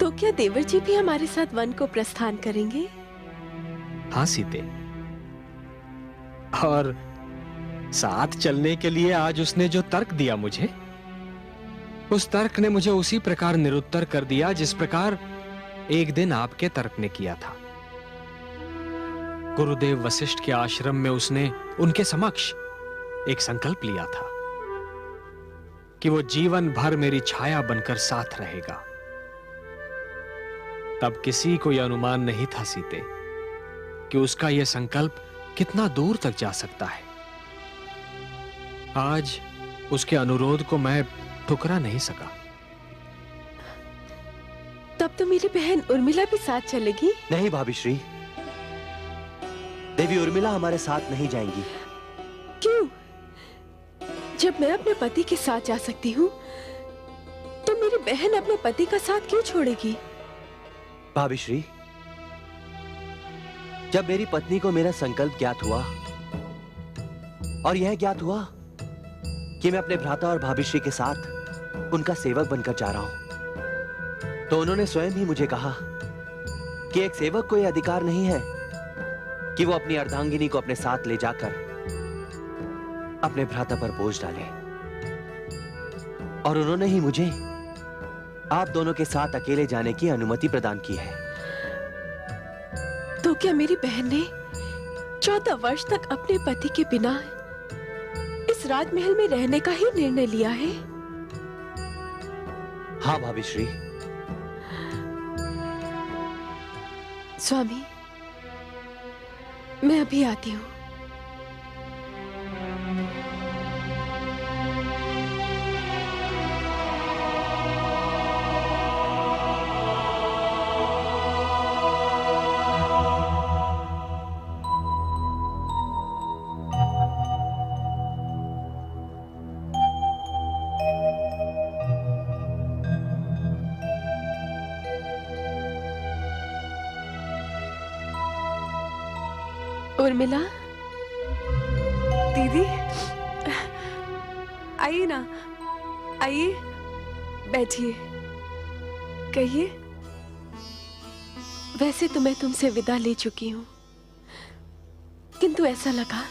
तो क्या देवर जी भी हमारे साथ वन को प्रस्थान करेंगे? हाँ सीते, और साथ चलने के लिए आज उसने जो तर्क दिया मुझे, उस तर्क ने मुझे उसी प्रकार निरुत्तर कर दिया जिस प्रकार एक दिन आपके तर्क ने किया था। गुरुदेव वशिष्ठ के आश्रम में उसने उनके समक्ष एक संकल्प लिया था कि वो जीवन भर मेरी छाया बनकर साथ रहेगा। तब किसी को यह अनुमान नहीं था सीते कि उसका यह संकल्प कितना दूर तक जा सकता है। आज उसके अनुरोध को मैं ठुकरा नहीं सका। तब तो मेरी बहन उर्मिला भी साथ चलेगी? नहीं भाभी श्री, देवी उर्मिला हमारे साथ नहीं जाएंगी। क्यों? जब मैं अपने पति के साथ जा सकती हूँ, तो मेरी बहन अपने पति का साथ क्यों छोड़ेगी? भाभी श्री, जब मेरी पत्नी को मेरा संकल्प ज्ञात हुआ और यह ज्ञात हुआ कि मैं अपने भ्राता और भाभी श्री के साथ उनका सेवक बनकर जा रहा हूं, तो उन्होंने स्वयं ही मुझे कहा कि एक सेवक को यह अधिकार नहीं है कि वो अपनी अर्धांगिनी को अपने साथ ले जाकर अपने भ्राता पर बोझ डाले। और उन्होंने ही मुझे आप दोनों के साथ अकेले जाने की अनुमति प्रदान की है। तो क्या मेरी बहन ने 14 वर्ष तक अपने पति के बिना इस राजमहल में रहने का ही निर्णय लिया है? हाँ भाभी श्री। स्वामी, मैं अभी आती हूँ। उर्मिला दीदी, आइए ना, आइए, बैठिए, कहिए। वैसे तो मैं तुमसे विदा ले चुकी हूँ, किंतु ऐसा लगा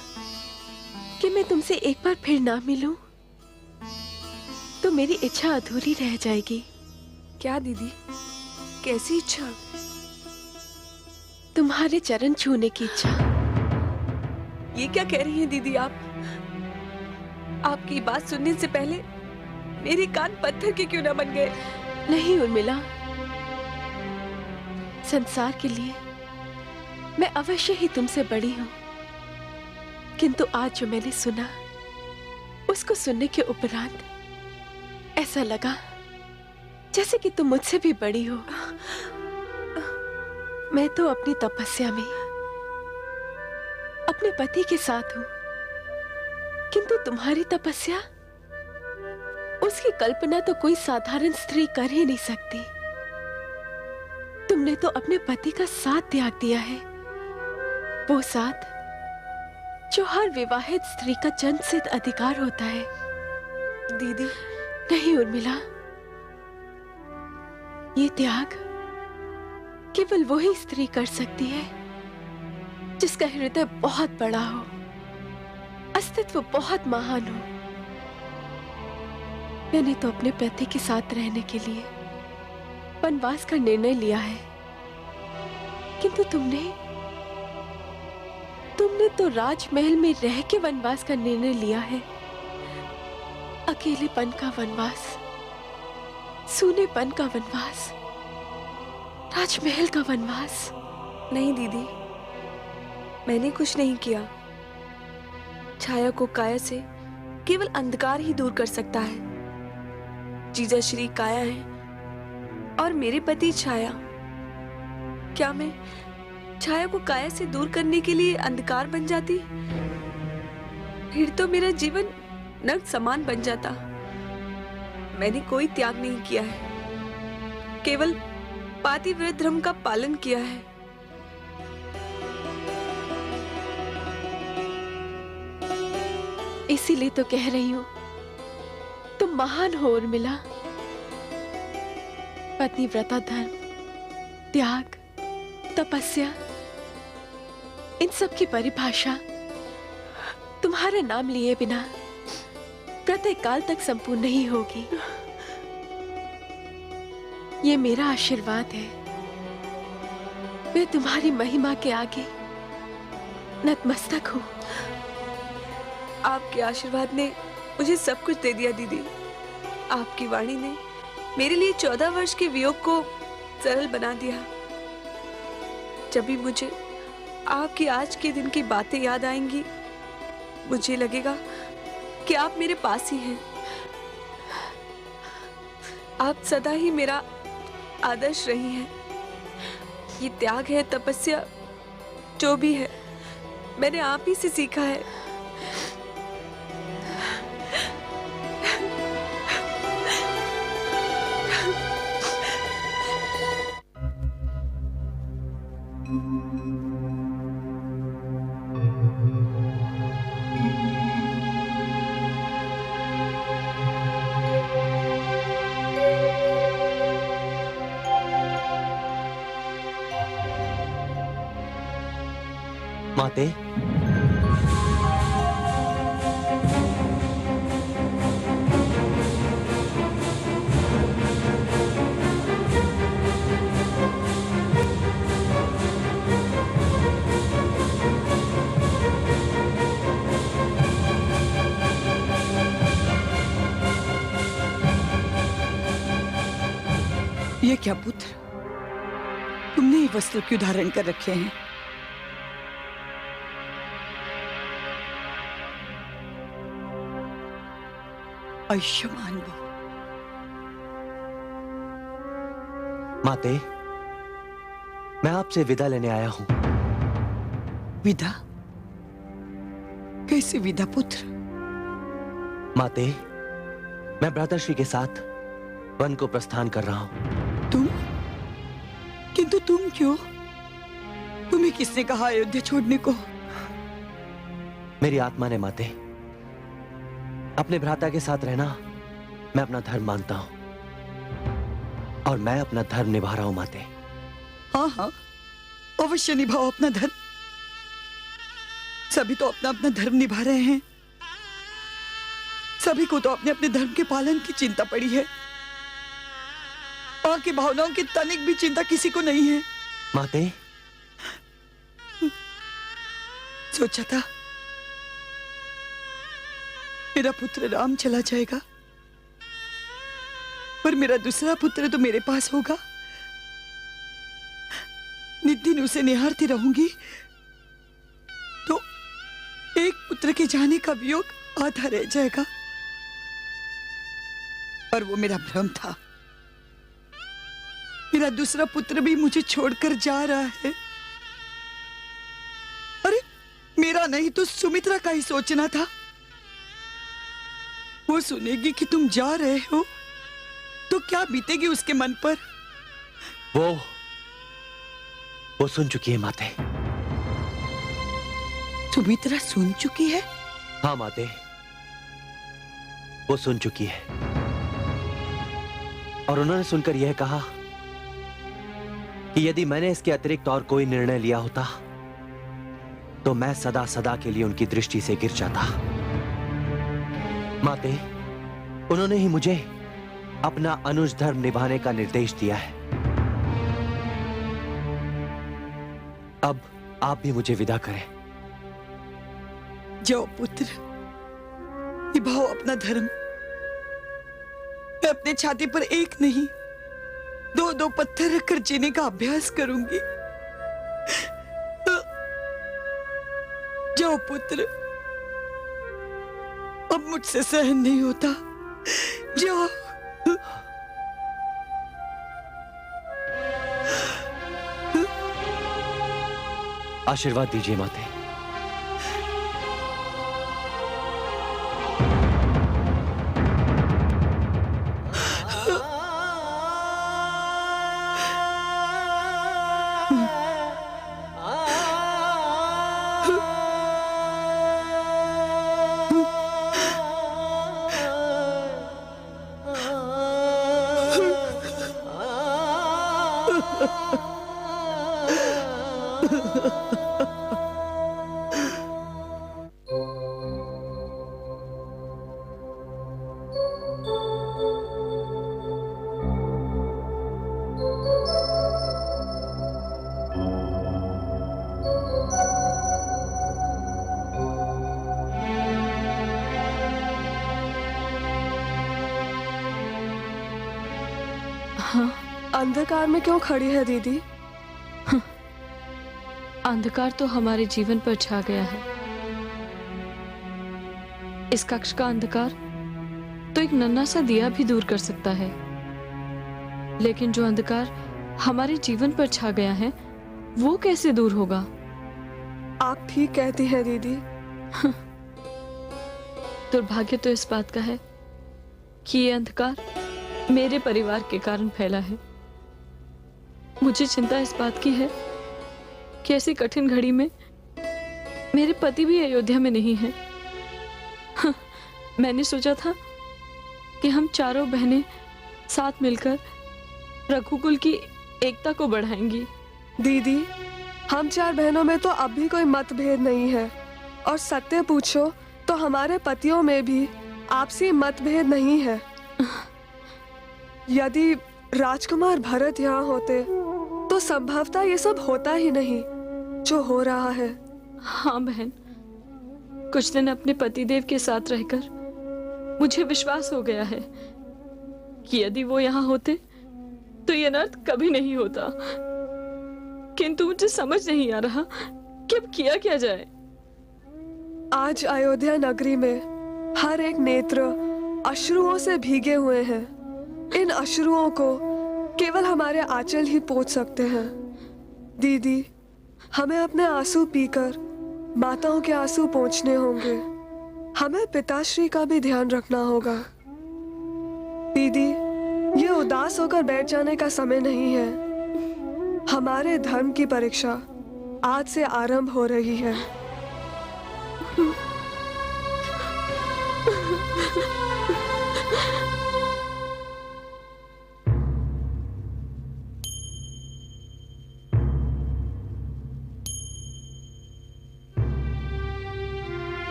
कि मैं तुमसे एक बार फिर ना मिलूं तो मेरी इच्छा अधूरी रह जाएगी। क्या दीदी, कैसी इच्छा? तुम्हारे चरण छूने की इच्छा। ये क्या कह रही हैं दीदी आप? आपकी बात सुनने से पहले मेरे कान पत्थर के क्यों ना बन गए? नहीं उर्मिला, संसार के लिए मैं अवश्य ही तुमसे बड़ी हूं, किंतु आज जो मैंने सुना, उसको सुनने के उपरांत ऐसा लगा जैसे कि तुम मुझसे भी बड़ी हो। मैं तो अपनी तपस्या में अपने पति के साथ हूं, किंतु तुम्हारी तपस्या, उसकी कल्पना तो कोई साधारण स्त्री कर ही नहीं सकती। तुमने तो अपने पति का साथ त्याग दिया है, वो साथ जो हर विवाहित स्त्री का जन्मसिद्ध अधिकार होता है। दीदी, नहीं उर्मिला, ये त्याग केवल वही स्त्री कर सकती है जिसका हृदय बहुत बड़ा हो, अस्तित्व बहुत महान हो। मैंने तो अपने पति के साथ रहने के लिए वनवास का निर्णय लिया है, किंतु तुमने तो राजमहल में रह के वनवास का निर्णय लिया है। अकेलेपन का वनवास, सूनेपन का वनवास, राजमहल का वनवास। नहीं दीदी, मैंने कुछ नहीं किया। छाया को काया से केवल अंधकार ही दूर कर सकता है। जीजा श्री काया है और मेरे पति छाया। क्या मैं छाया को काया से दूर करने के लिए अंधकार बन जाती? फिर तो मेरा जीवन नर्क समान बन जाता। मैंने कोई त्याग नहीं किया है, केवल पातिव्रत धर्म का पालन किया है। इसीलिए तो कह रही हूं, तुम महान हो उर्मिला। पतिव्रता धर्म त्याग, तपस्या, इन सब की परिभाषा तुम्हारे नाम लिए बिना प्रत्येक काल तक संपूर्ण नहीं होगी। ये मेरा आशीर्वाद है। मैं तुम्हारी महिमा के आगे नतमस्तक हूँ। आपके आशीर्वाद ने मुझे सब कुछ दे दिया दीदी। आपकी वाणी ने मेरे लिए 14 वर्ष के वियोग को सरल बना दिया। जब भी मुझे आपकी आज के दिन की बातें याद आएंगी, मुझे लगेगा कि आप मेरे पास ही हैं। आप सदा ही मेरा आदर्श रही हैं। ये त्याग है, तपस्या, जो भी है, मैंने आप ही से सीखा है। माते, ये क्या पुत्र, तुमने ये वस्त्र क्यों धारण कर रखे हैं? आयुष्मान भव। माते, मैं आपसे विदा लेने आया हूं। विदा? कैसे विदा पुत्र? माते, मैं भ्राताश्री के साथ वन को प्रस्थान कर रहा हूं। तुम? किंतु तुम क्यों? तुम्हें किसने कहा अयोध्या छोड़ने को? मेरी आत्मा ने माते, अपने भ्राता के साथ रहना मैं अपना धर्म मानता हूं और मैं अपना धर्म निभा रहा हूं माते। हाँ हाँ, अवश्य निभाओ अपना धर्म। सभी तो अपना अपना धर्म निभा रहे हैं। सभी को तो अपने अपने धर्म के पालन की चिंता पड़ी है। मां की भावनाओं की तनिक भी चिंता किसी को नहीं है। माते, सोचा था मेरा पुत्र राम चला जाएगा, पर मेरा दूसरा पुत्र तो मेरे पास होगा। नित दिन उसे निहारती रहूंगी तो एक पुत्र के जाने का वियोग आधा रह जाएगा। पर वो मेरा भ्रम था। मेरा दूसरा पुत्र भी मुझे छोड़कर जा रहा है। अरे मेरा नहीं तो सुमित्रा का ही सोचना था। वो सुनेगी कि तुम जा रहे हो तो क्या बीतेगी उसके मन पर? वो सुन चुकी है माते। सुमित्रा सुन चुकी है? हाँ माते, वो सुन चुकी है और उन्होंने सुनकर यह कहा कि यदि मैंने इसके अतिरिक्त और कोई निर्णय लिया होता तो मैं सदा सदा के लिए उनकी दृष्टि से गिर जाता। माते, उन्होंने ही मुझे अपना अनुज धर्म निभाने का निर्देश दिया है। अब आप भी मुझे विदा करें। जाओ पुत्र, निभाओ अपना धर्म। मैं अपने छाती पर एक नहीं, दो दो पत्थर रखकर जीने का अभ्यास करूंगी। जाओ पुत्र, अब मुझसे सहन नहीं होता। जाओ। आशीर्वाद दीजिए माते। हाँ, अंधकार में क्यों खड़ी है दीदी? अंधकार तो हमारे जीवन पर छा गया है। इस कक्ष का अंधकार तो एक नन्हा सा दिया भी दूर कर सकता है, लेकिन जो अंधकार हमारे जीवन पर छा गया है वो कैसे दूर होगा? आप ठीक कहती हैं दीदी। दुर्भाग्य तो इस बात का है कि ये अंधकार मेरे परिवार के कारण फैला है। मुझे चिंता इस बात की है कि ऐसी कठिन घड़ी में मेरे पति भी अयोध्या में नहीं है। मैंने सोचा था कि हम चारों बहनें साथ मिलकर रघुकुल की एकता को बढ़ाएंगी। दीदी, हम 4 बहनों में तो अब भी कोई मतभेद नहीं है, और सत्य पूछो तो हमारे पतियों में भी आपसी मतभेद नहीं है। यदि राजकुमार भरत यहाँ होते तो संभवतः ये सब होता ही नहीं जो हो रहा है। हाँ बहन, कुछ दिन अपने पतिदेव के साथ रहकर मुझे विश्वास हो गया है कि यदि वो यहाँ होते तो ये अनर्थ कभी नहीं होता, किंतु मुझे समझ नहीं आ रहा कि अब किया क्या जाए। आज अयोध्या नगरी में हर एक नेत्र अश्रुओं से भीगे हुए हैं। इन अश्रुओं को केवल हमारे आंचल ही पोंछ सकते हैं। दीदी, हमें अपने आंसू पीकर माताओं के आंसू पोंछने होंगे। हमें पिताश्री का भी ध्यान रखना होगा। दीदी, ये उदास होकर बैठ जाने का समय नहीं है। हमारे धर्म की परीक्षा आज से आरंभ हो रही है।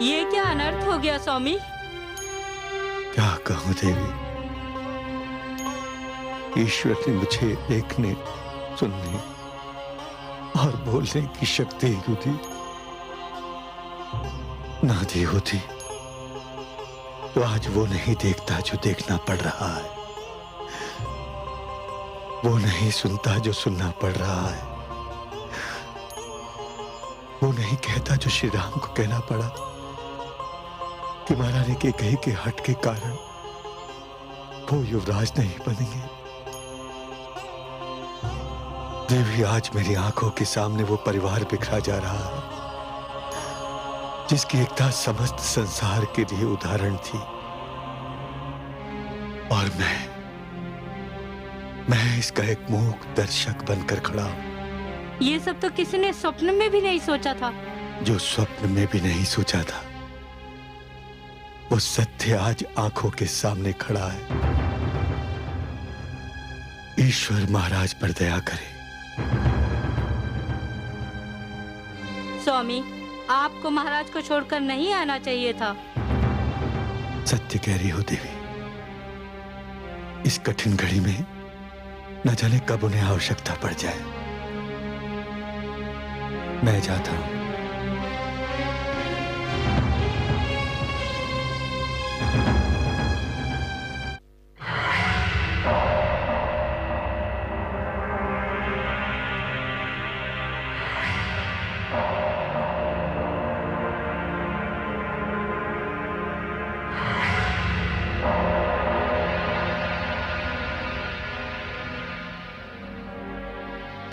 ये क्या अनर्थ हो गया स्वामी? क्या कहूं देवी, ईश्वर ने मुझे देखने, सुनने और बोलने की शक्ति क्यों दी? ना दी होती तो आज वो नहीं देखता जो देखना पड़ रहा है, वो नहीं सुनता जो सुनना पड़ रहा है, वो नहीं कहता जो श्री राम को कहना पड़ा कि महारानी के कही के हट के कारण वो युवराज नहीं बनेंगे। देवी, आज मेरी आंखों के सामने वो परिवार बिखरा जा रहा है जिसकी एकता समस्त संसार के लिए उदाहरण थी, और मैं इसका एक मूक दर्शक बनकर खड़ा हूं। ये सब तो किसी ने स्वप्न में भी नहीं सोचा था। जो स्वप्न में भी नहीं सोचा था वो सत्य आज आंखों के सामने खड़ा है। ईश्वर महाराज पर दया करे। स्वामी, आपको महाराज को छोड़कर नहीं आना चाहिए था। सत्य कह रही हो देवी, इस कठिन घड़ी में न जाने कब उन्हें आवश्यकता पड़ जाए। मैं जाता हूं।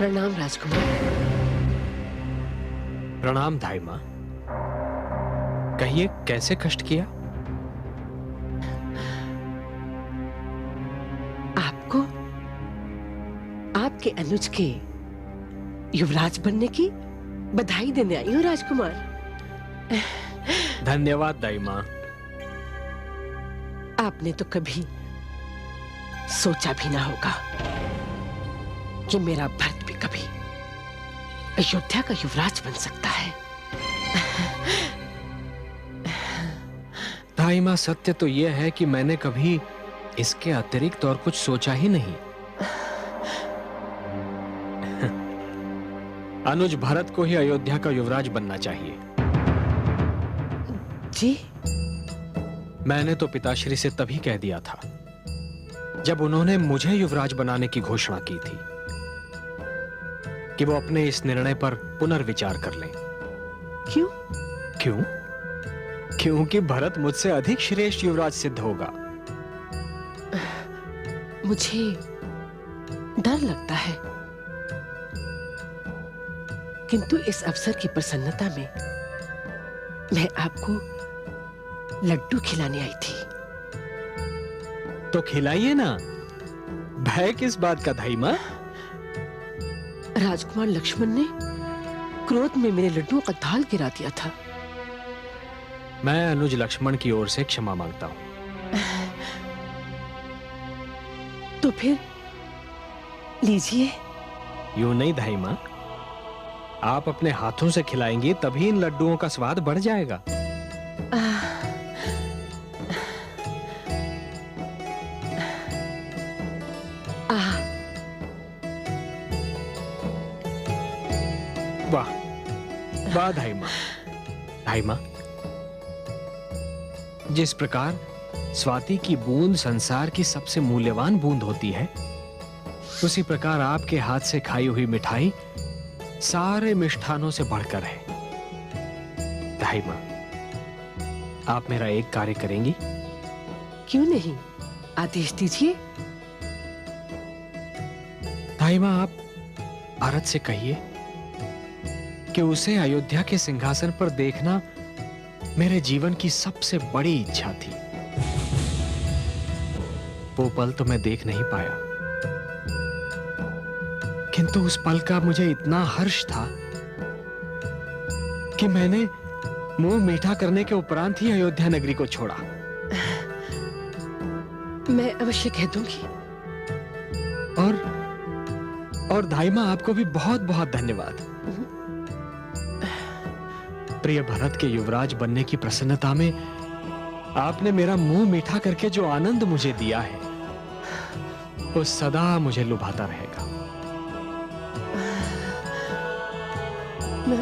प्रणाम राजकुमार। प्रणाम धाई मां। कहिए, कैसे कष्ट किया? आपको आपके अनुज के युवराज बनने की बधाई देने आई हूँ राजकुमार। धन्यवाद दाई मां। आपने तो कभी सोचा भी ना होगा कि मेरा भरत भी कभी अयोध्या का युवराज बन सकता है। दाई मां, सत्य तो यह है कि मैंने कभी इसके अतिरिक्त और कुछ सोचा ही नहीं। अनुज भरत को ही अयोध्या का युवराज बनना चाहिए। जी? मैंने तो पिताश्री से तभी कह दिया था जब उन्होंने मुझे युवराज बनाने की घोषणा की थी कि वो अपने इस निर्णय पर पुनर्विचार कर लें। क्यों? क्यों? क्योंकि भरत मुझसे अधिक श्रेष्ठ युवराज सिद्ध होगा। मुझे डर लगता है, किंतु इस अवसर की प्रसन्नता में मैं आपको लड्डू खिलाने आई थी। तो खिलाइए ना, भय किस बात का धाई मां? राजकुमार लक्ष्मण ने क्रोध में मेरे लड्डुओं का थाल गिरा दिया था। मैं अनुज लक्ष्मण की ओर से क्षमा मांगता हूं। तो फिर लीजिए। यूं नहीं धाई मां, आप अपने हाथों से खिलाएंगी तभी इन लड्डुओं का स्वाद बढ़ जाएगा। वाह वाह धाई मां। धाई मां, जिस प्रकार स्वाति की बूंद संसार की सबसे मूल्यवान बूंद होती है, उसी प्रकार आपके हाथ से खाई हुई मिठाई सारे मिष्ठानों से बढ़कर है। धाई मां, आप मेरा एक कार्य करेंगी? क्यों नहीं, आदेश दीजिए। धाई मां, आप भरत से कहिए कि उसे अयोध्या के सिंहासन पर देखना मेरे जीवन की सबसे बड़ी इच्छा थी। वो पल तो मैं देख नहीं पाया, किंतु उस पल का मुझे इतना हर्ष था कि मैंने मुंह मीठा करने के उपरांत ही अयोध्या नगरी को छोड़ा। मैं अवश्य कह दूंगी। और धाई मां, आपको भी बहुत बहुत धन्यवाद। प्रिय भरत के युवराज बनने की प्रसन्नता में आपने मेरा मुंह मीठा करके जो आनंद मुझे दिया है, वो सदा मुझे लुभाता रहेगा। मैं